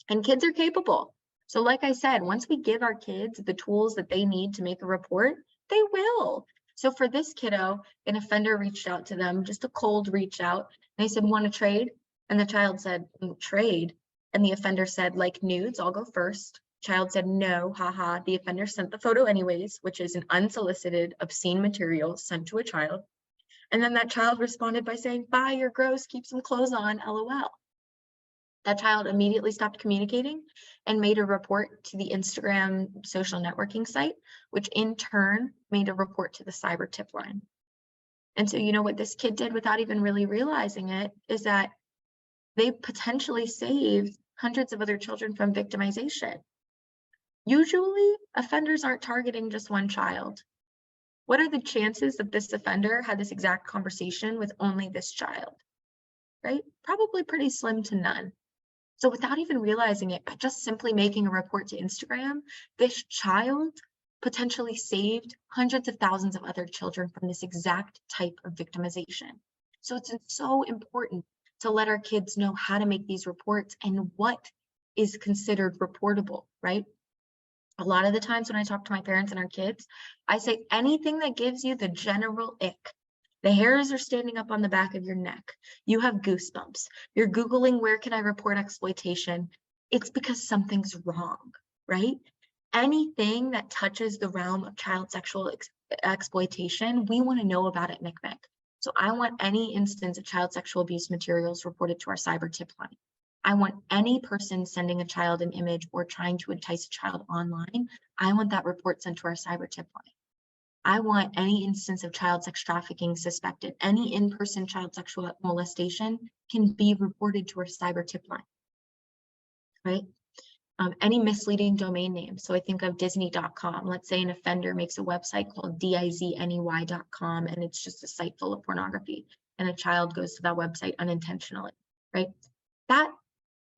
And kids are capable. So like I said, once we give our kids the tools that they need to make a report, they will. So for this kiddo, an offender reached out to them, just a cold reach out. And they said, want to trade? And the child said, trade. And the offender said, like nudes, I'll go first. Child said, no, haha. The offender sent the photo anyways, which is an unsolicited, obscene material sent to a child. And then that child responded by saying, bye, you're gross, keep some clothes on, LOL. That child immediately stopped communicating and made a report to the Instagram social networking site, which in turn made a report to the cyber tip line. And so, what this kid did without even really realizing it is that they potentially saved hundreds of other children from victimization. Usually, offenders aren't targeting just one child. What are the chances that this offender had this exact conversation with only this child, right? Probably pretty slim to none. So without even realizing it, by just simply making a report to Instagram, this child potentially saved hundreds of thousands of other children from this exact type of victimization. So it's so important to let our kids know how to make these reports and what is considered reportable, right? A lot of the times when I talk to my parents and our kids, I say anything that gives you the general ick. The hairs are standing up on the back of your neck. You have goosebumps. You're Googling, where can I report exploitation? It's because something's wrong, right? Anything that touches the realm of child sexual exploitation, we want to know about at NCMEC. So I want any instance of child sexual abuse materials reported to our cyber tip line. I want any person sending a child an image or trying to entice a child online, I want that report sent to our cyber tip line. I want any instance of child sex trafficking suspected, any in-person child sexual molestation can be reported to our cyber tip line, right? Any misleading domain name. So I think of Disney.com. Let's say an offender makes a website called dizney.com and it's just a site full of pornography and a child goes to that website unintentionally, right? That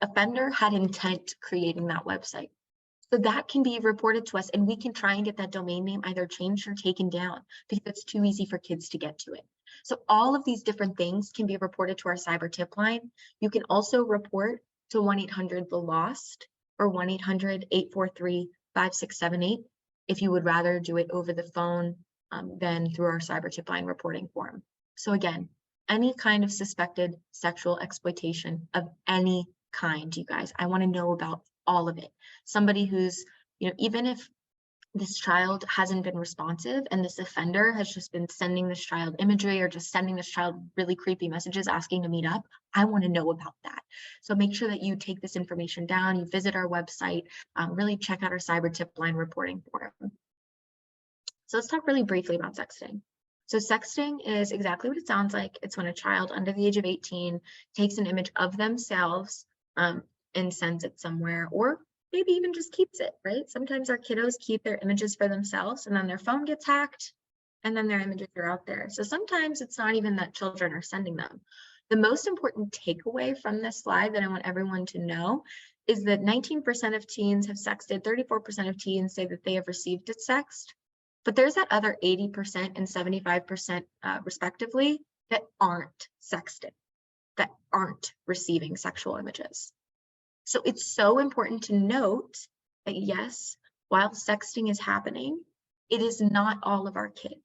offender had intent creating that website. So that can be reported to us and we can try and get that domain name either changed or taken down because it's too easy for kids to get to it. So all of these different things can be reported to our cyber tip line. You can also report to 1-800-THE-LOST or 1-800-843-5678 if you would rather do it over the phone than through our cyber tip line reporting form. So again, any kind of suspected sexual exploitation of any kind, you guys. I want to know about all of it. Somebody who's, even if this child hasn't been responsive and this offender has just been sending this child imagery or just sending this child really creepy messages asking to meet up, I want to know about that. So make sure that you take this information down, you visit our website, really check out our cyber tip line reporting forum. So let's talk really briefly about sexting. So sexting is exactly what it sounds like. It's when a child under the age of 18 takes an image of themselves and sends it somewhere, or maybe even just keeps it, right? Sometimes our kiddos keep their images for themselves and then their phone gets hacked and then their images are out there. So sometimes it's not even that children are sending them. The most important takeaway from this slide that I want everyone to know is that 19% of teens have sexted, 34% of teens say that they have received a sext, but there's that other 80% and 75% respectively that aren't sexted, that aren't receiving sexual images. So it's so important to note that yes, while sexting is happening, it is not all of our kids.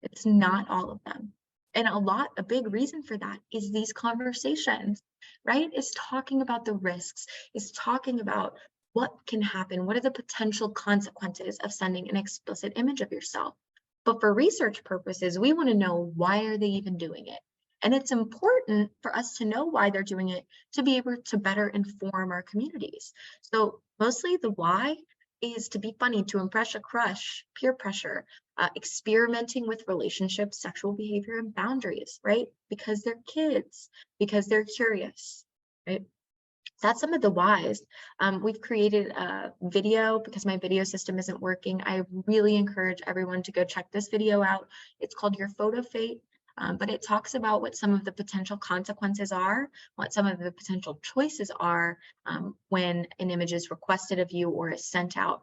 It's not all of them. And a big reason for that is these conversations, right? Is talking about the risks, is talking about what can happen, what are the potential consequences of sending an explicit image of yourself. But for research purposes, we want to know, why are they even doing it? And it's important for us to know why they're doing it to be able to better inform our communities. So mostly the why is to be funny, to impress a crush, peer pressure, experimenting with relationships, sexual behavior, and boundaries, right? Because they're kids, because they're curious, right? That's some of the whys. We've created a video because my video system isn't working. I really encourage everyone to go check this video out. It's called Your Photo Fate. But it talks about what some of the potential consequences are, what some of the potential choices are when an image is requested of you or is sent out.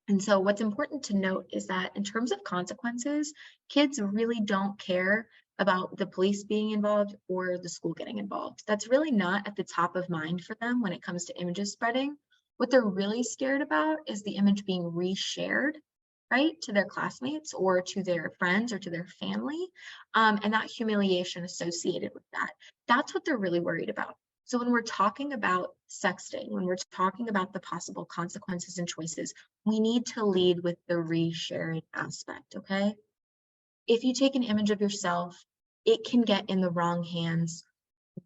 And so what's important to note is that in terms of consequences, kids really don't care about the police being involved or the school getting involved. That's really not at the top of mind for them when it comes to images spreading. What they're really scared about is the image being reshared, right, to their classmates or to their friends or to their family, and that humiliation associated with that. That's what they're really worried about. So when we're talking about sexting, when we're talking about the possible consequences and choices, we need to lead with the resharing aspect, okay? If you take an image of yourself, it can get in the wrong hands,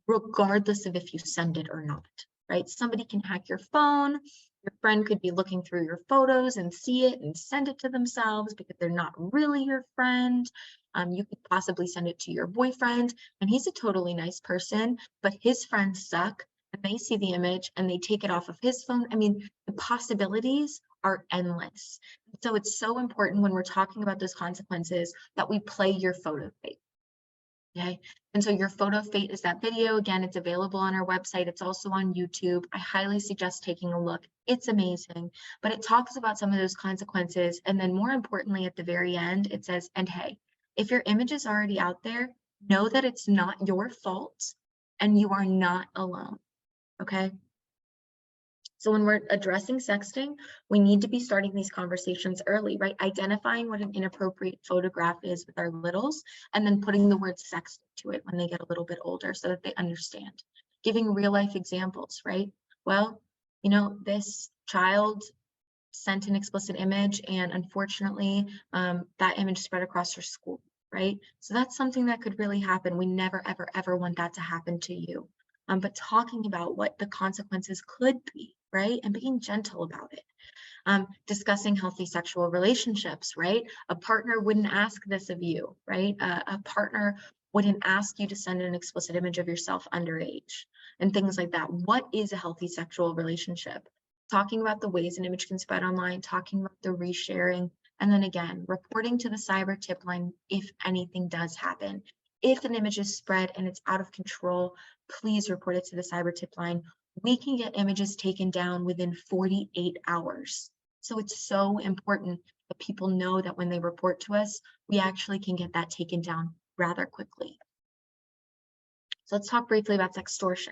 regardless of if you send it or not, right? Somebody can hack your phone. Your friend could be looking through your photos and see it and send it to themselves because they're not really your friend. You could possibly send it to your boyfriend, and he's a totally nice person, but his friends suck, and they see the image and they take it off of his phone. I mean, the possibilities are endless. So it's so important when we're talking about those consequences that we play Your Photo Fate. Okay, and so Your Photo Fate is that video. Again, it's available on our website. It's also on YouTube. I highly suggest taking a look. It's amazing, but it talks about some of those consequences. And then more importantly, at the very end, it says, and hey, if your image is already out there, know that it's not your fault and you are not alone, okay? So when we're addressing sexting, we need to be starting these conversations early, right? Identifying what an inappropriate photograph is with our littles, and then putting the word sex to it when they get a little bit older so that they understand. Giving real life examples, right? Well, this child sent an explicit image and unfortunately that image spread across her school, right? So that's something that could really happen. We never, ever, ever want that to happen to you. But talking about what the consequences could be, right? And being gentle about it. Discussing healthy sexual relationships, right? A partner wouldn't ask this of you, right? A partner wouldn't ask you to send an explicit image of yourself underage and things like that. What is a healthy sexual relationship? Talking about the ways an image can spread online, talking about the resharing, and then again, reporting to the cyber tip line if anything does happen. If an image is spread and it's out of control, please report it to the cyber tip line. We can get images taken down within 48 hours. So it's so important that people know that when they report to us, we actually can get that taken down rather quickly. So let's talk briefly about sextortion.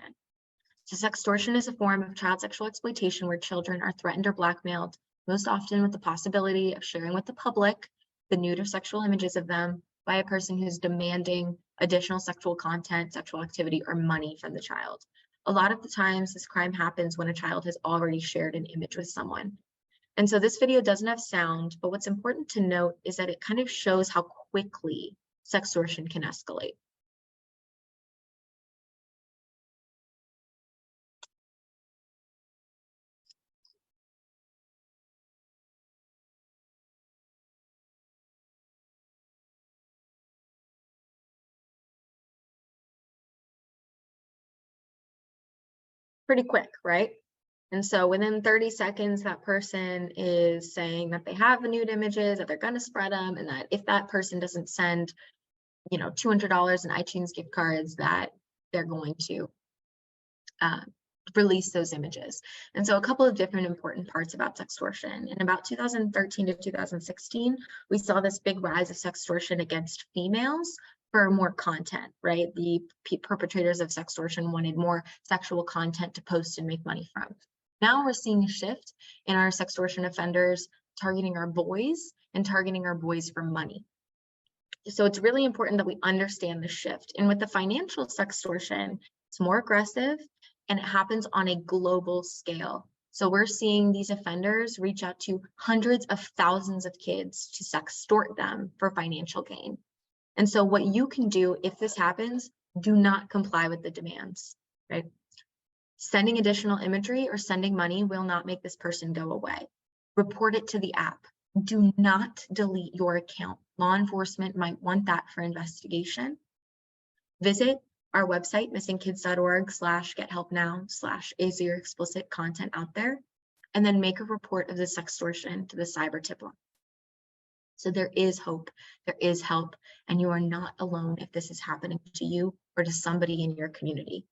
So sextortion is a form of child sexual exploitation where children are threatened or blackmailed, most often with the possibility of sharing with the public the nude or sexual images of them, by a person who's demanding additional sexual content, sexual activity, or money from the child. A lot of the times this crime happens when a child has already shared an image with someone. And so this video doesn't have sound, but what's important to note is that it kind of shows how quickly sextortion can escalate. Pretty quick, right? And so within 30 seconds, that person is saying that they have the nude images, that they're going to spread them, and that if that person doesn't send, $200 in iTunes gift cards, that they're going to release those images. And so a couple of different important parts about sextortion. In about 2013 to 2016, we saw this big rise of sextortion against females for more content, right? The perpetrators of sextortion wanted more sexual content to post and make money from. Now we're seeing a shift in our sextortion offenders targeting our boys and targeting our boys for money. So it's really important that we understand the shift. And with the financial sextortion, it's more aggressive and it happens on a global scale. So we're seeing these offenders reach out to hundreds of thousands of kids to sextort them for financial gain. And so what you can do if this happens, do not comply with the demands, right? Sending additional imagery or sending money will not make this person go away. Report it to the app. Do not delete your account. Law enforcement might want that for investigation. Visit our website, missingkids.org/gethelpnow/ is your explicit content out there, and then make a report of the sextortion to the cyber tip line. So there is hope, there is help, and you are not alone if this is happening to you or to somebody in your community.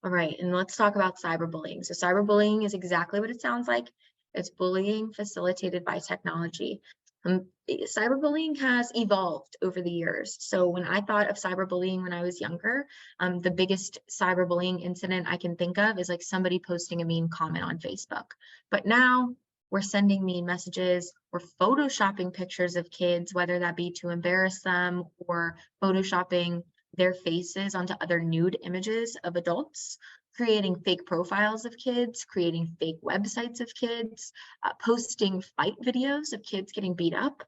All right, and let's talk about cyberbullying. So cyberbullying is exactly what it sounds like. It's bullying facilitated by technology. Cyberbullying has evolved over the years. So when I thought of cyberbullying when I was younger, the biggest cyberbullying incident I can think of is like somebody posting a mean comment on Facebook. But now we're sending mean messages, we're photoshopping pictures of kids, whether that be to embarrass them or photoshopping their faces onto other nude images of adults, creating fake profiles of kids, creating fake websites of kids, posting fight videos of kids getting beat up,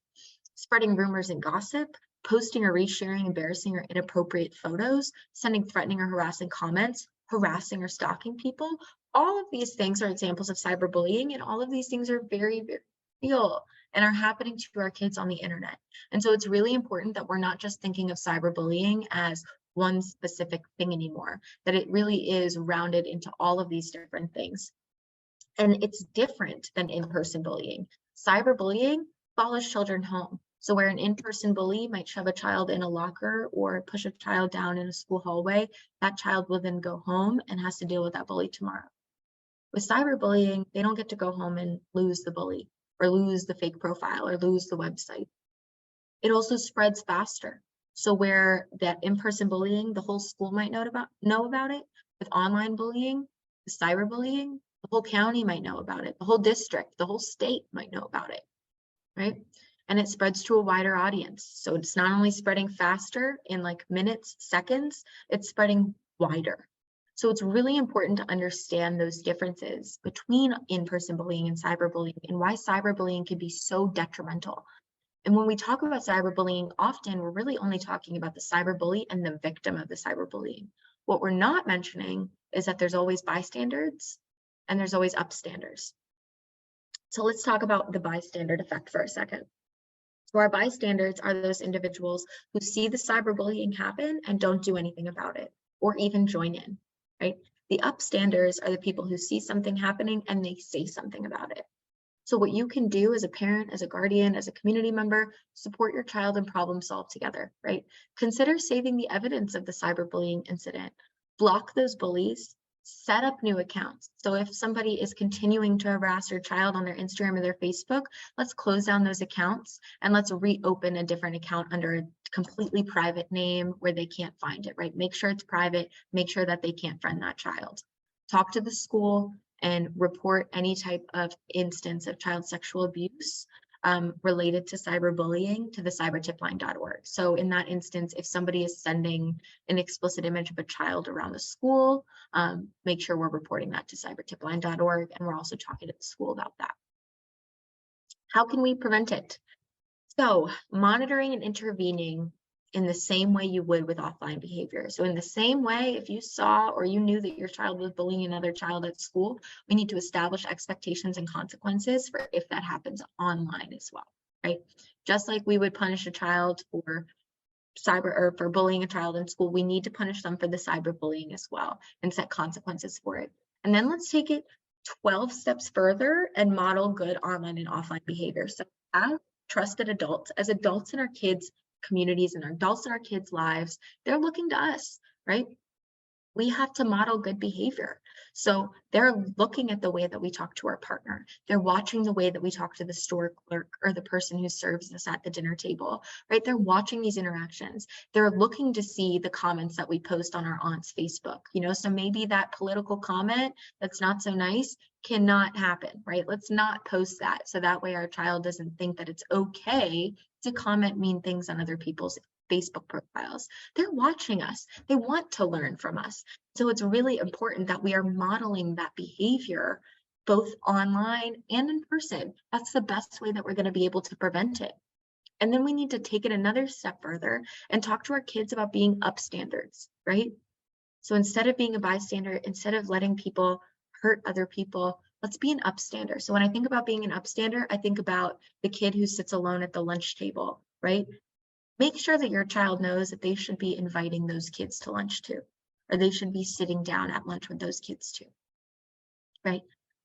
spreading rumors and gossip, posting or resharing embarrassing or inappropriate photos, sending threatening or harassing comments, harassing or stalking people. All of these things are examples of cyberbullying, and all of these things are very, very real and are happening to our kids on the internet. And so it's really important that we're not just thinking of cyberbullying as one specific thing anymore, that it really is rounded into all of these different things. And it's different than in-person bullying. Cyberbullying follows children home. So where an in-person bully might shove a child in a locker or push a child down in a school hallway, that child will then go home and has to deal with that bully tomorrow. With cyberbullying, they don't get to go home and lose the bully or lose the fake profile or lose the website. It also spreads faster. So where that in-person bullying, the whole school might know about it. With online bullying, with cyberbullying, the whole county might know about it. The whole district, the whole state might know about it, right? And it spreads to a wider audience. So it's not only spreading faster in like minutes, seconds, it's spreading wider. So it's really important to understand those differences between in-person bullying and cyberbullying and why cyberbullying can be so detrimental. And when we talk about cyberbullying, often we're really only talking about the cyberbully and the victim of the cyberbullying. What we're not mentioning is that there's always bystanders and there's always upstanders. So let's talk about the bystander effect for a second. So our bystanders are those individuals who see the cyberbullying happen and don't do anything about it or even join in, right? The upstanders are the people who see something happening and they say something about it. So what you can do as a parent, as a guardian, as a community member, support your child and problem solve together, right? Consider saving the evidence of the cyberbullying incident. Block those bullies, set up new accounts. So if somebody is continuing to harass your child on their Instagram or their Facebook, let's close down those accounts and let's reopen a different account under a completely private name where they can't find it, right? Make sure it's private, make sure that they can't friend that child. Talk to the school and report any type of instance of child sexual abuse related to cyberbullying to the cybertipline.org. So in that instance, if somebody is sending an explicit image of a child around the school, make sure we're reporting that to cybertipline.org, and we're also talking to the school about that. How can we prevent it? So monitoring and intervening in the same way you would with offline behavior. So in the same way, if you saw or you knew that your child was bullying another child at school, we need to establish expectations and consequences for if that happens online as well, right? Just like we would punish a child for for bullying a child in school, we need to punish them for the cyberbullying as well and set consequences for it. And then let's take it 12 steps further and model good online and offline behavior. So as trusted adults, as adults in our kids' communities and adults in our kids' lives, they're looking to us, right? We have to model good behavior. So they're looking at the way that we talk to our partner. They're watching the way that we talk to the store clerk or the person who serves us at the dinner table, right? They're watching these interactions. They're looking to see the comments that we post on our aunt's Facebook, so maybe that political comment that's not so nice cannot happen, right? Let's not post that. So that way our child doesn't think that it's okay to comment mean things on other people's Facebook profiles. They're watching us. They want to learn from us. So it's really important that we are modeling that behavior both online and in person. That's the best way that we're going to be able to prevent it. And then we need to take it another step further and talk to our kids about being upstanders, right? So instead of being a bystander, instead of letting people hurt other people, let's be an upstander. So when I think about being an upstander, I think about the kid who sits alone at the lunch table, right? Make sure that your child knows that they should be inviting those kids to lunch too, or they should be sitting down at lunch with those kids too, right?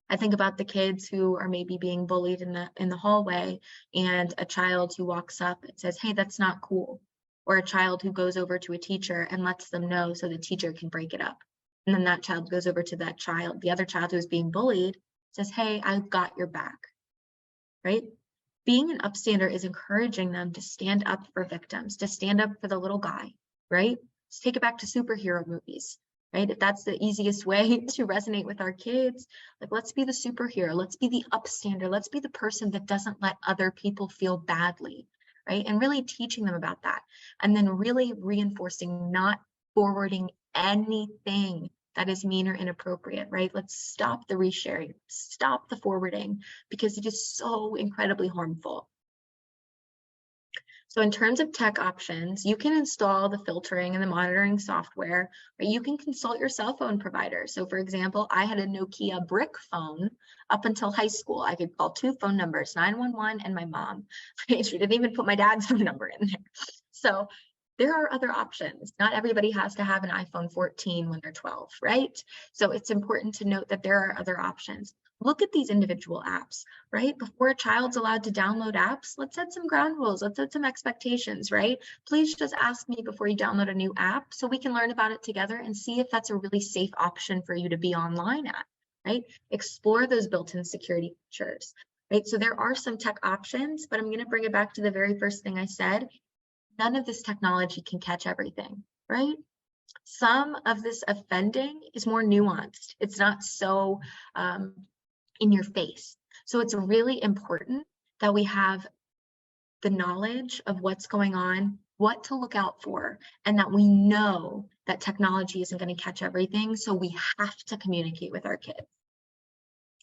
I think about the kids who are maybe being bullied in the hallway, and a child who walks up and says, "Hey, that's not cool," or a child who goes over to a teacher and lets them know so the teacher can break it up. And then that child goes over to that child, the other child who's being bullied, says, "Hey, I've got your back," right? Being an upstander is encouraging them to stand up for victims, to stand up for the little guy, right? Let's take it back to superhero movies, right? If that's the easiest way to resonate with our kids, like, let's be the superhero, let's be the upstander, let's be the person that doesn't let other people feel badly, right? And really teaching them about that. And then really reinforcing not forwarding anything that is mean or inappropriate, right? Let's stop the resharing, stop the forwarding, because it is so incredibly harmful. So in terms of tech options, you can install the filtering and the monitoring software, or you can consult your cell phone provider. So for example, I had a Nokia brick phone up until high school. I could call 2 phone numbers, 911 and my mom. She didn't even put my dad's phone number in there. So there are other options. Not everybody has to have an iPhone 14 when they're 12, right? So it's important to note that there are other options. Look at these individual apps, right? Before a child's allowed to download apps, let's set some ground rules. Let's set some expectations, right? Please just ask me before you download a new app so we can learn about it together and see if that's a really safe option for you to be online at, right? Explore those built-in security features, right? So there are some tech options, but I'm going to bring it back to the very first thing I said. None of this technology can catch everything, right? Some of this offending is more nuanced. It's not so in your face. So it's really important that we have the knowledge of what's going on, what to look out for, and that we know that technology isn't going to catch everything. So we have to communicate with our kids.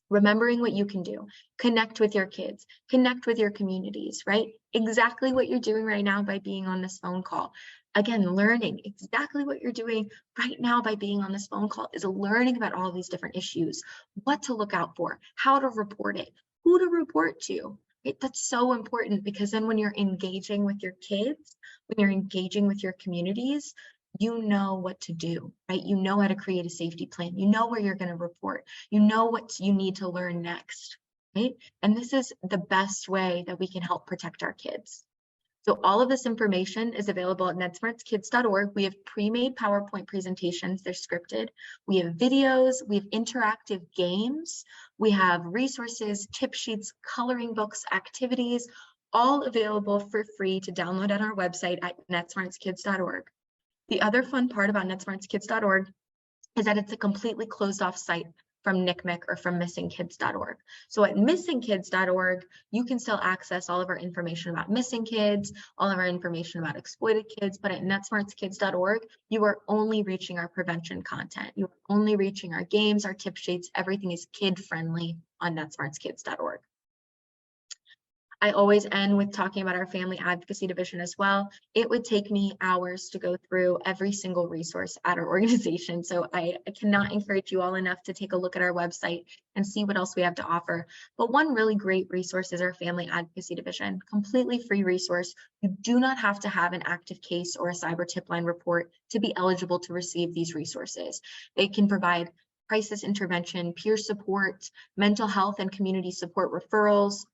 Remembering what you can do, connect with your kids, connect with your communities, right? Exactly what you're doing right now by being on this phone call. Again, learning exactly what you're doing right now by being on this phone call is learning about all these different issues, what to look out for, how to report it, who to report to. Right? That's so important, because then when you're engaging with your kids, when you're engaging with your communities, you know what to do, right? You know how to create a safety plan. You know where you're going to report. You know what you need to learn next, right? And this is the best way that we can help protect our kids. So all of this information is available at netsmartzkids.org. We have pre-made PowerPoint presentations. They're scripted. We have videos. We have interactive games. We have resources, tip sheets, coloring books, activities, all available for free to download on our website at netsmartzkids.org. The other fun part about netsmartzkids.org is that it's a completely closed off site from NCMEC or from missingkids.org. So at missingkids.org, you can still access all of our information about missing kids, all of our information about exploited kids, but at netsmartskids.org, you are only reaching our prevention content. You're only reaching our games, our tip sheets, everything is kid-friendly on netsmartskids.org. I always end with talking about our family advocacy division as well. It would take me hours to go through every single resource at our organization. So I cannot encourage you all enough to take a look at our website and see what else we have to offer. But one really great resource is our family advocacy division, completely free resource. You do not have to have an active case or a cyber tip line report to be eligible to receive these resources. They can provide crisis intervention, peer support, mental health and community support referrals,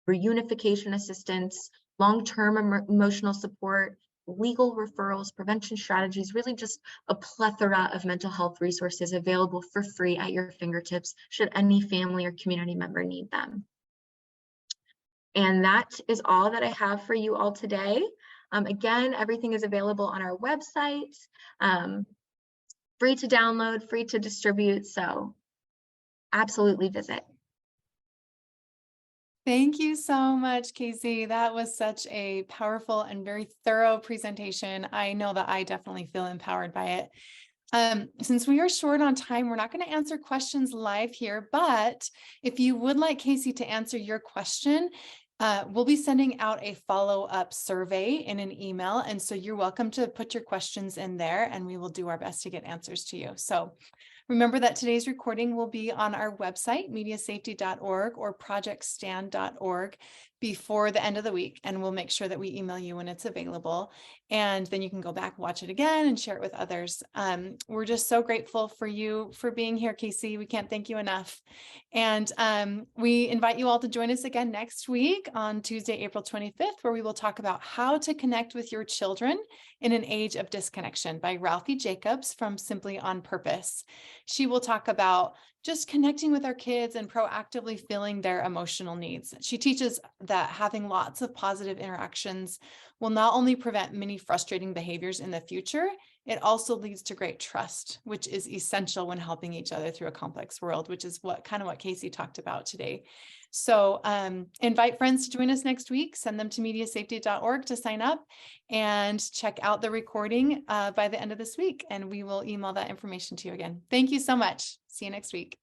reunification assistance, long-term emotional support, legal referrals, prevention strategies, really just a plethora of mental health resources available for free at your fingertips should any family or community member need them. And that is all that I have for you all today. Again, everything is available on our website, free to download, free to distribute, so absolutely visit. Thank you so much, Casey. That was such a powerful and very thorough presentation. I know that I definitely feel empowered by it. Since we are short on time, we're not going to answer questions live here, but if you would like Casey to answer your question, we'll be sending out a follow-up survey in an email. And so you're welcome to put your questions in there and we will do our best to get answers to you. So remember that today's recording will be on our website, mediasafety.org or projectstand.org before the end of the week. And we'll make sure that we email you when it's available. And then you can go back, watch it again and share it with others. We're just so grateful for you for being here, Casey. We can't thank you enough. And we invite you all to join us again next week on Tuesday, April 25th, where we will talk about how to connect with your children in an age of disconnection by Ralphie Jacobs from Simply on Purpose. She will talk about just connecting with our kids and proactively filling their emotional needs. She teaches that having lots of positive interactions will not only prevent many frustrating behaviors in the future, it also leads to great trust, which is essential when helping each other through a complex world, which is what Casey talked about today. So invite friends to join us next week, send them to mediasafety.org to sign up and check out the recording by the end of this week. And we will email that information to you again. Thank you so much. See you next week.